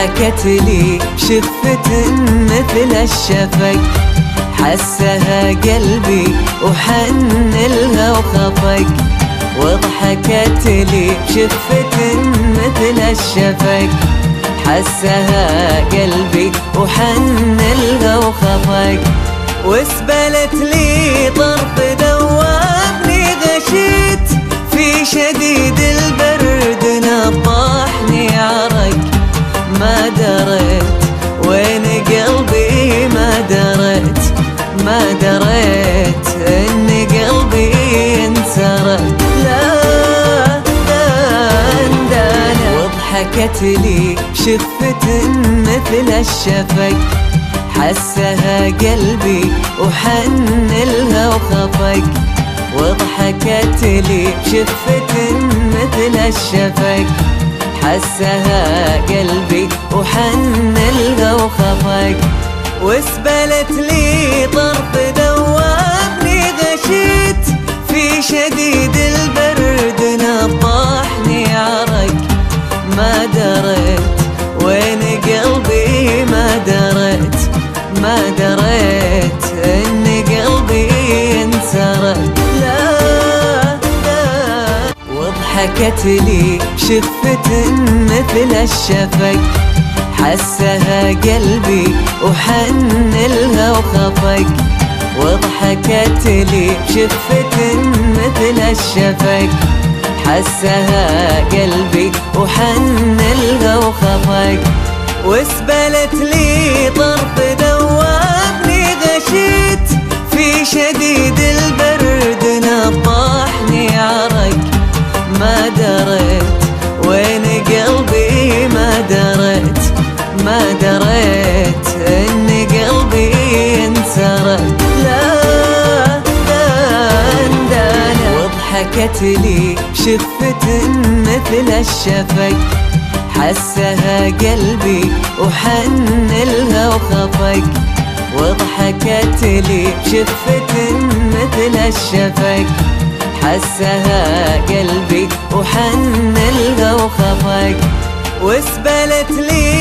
وضحكت لي شفة مثل الشفق، حسها قلبي وحن لها وخفق. وضحكت لي شفة مثل الشفق، حسها قلبي وحن لها وخفق. واسبلت لي طرف دوامني غشيت، في شديد البرد نطاحني عرق. ما دريت وين قلبي، ما دريت ان قلبي انسرق. لا اندانا. وضحكت لي شفة مثل الشفق، حسها قلبي وحن لها وخفق. وضحكت لي شفة مثل الشفق، حسها قلبي وحن لها وخفق. واسبلت لي طرف دوامني غشيت، في شديد البرد نطاحني عرق. ما دريت وين قلبي، ما دريت ان قلبي انسرق. لا وضحكت لي شفة مثل الشفق، حسها قلبي وحن لها وخفق. وضحكت لي شفة مثل الشفق، حسها قلبي وحن لها وخفق. واسبلت لي طرف دوامني غشيت، في شديد البرد نطاحني عرق. ما دريت وين قلبي، ما دريت ان قلبي انسرق. لا اندانا. وضحكت لي شفة مثل الشفق، حسها قلبي وحن لها وخفق. وضحكت لي شفة مثل الشفق، حسها قلبي وحن لها وخفق. واسبلت لي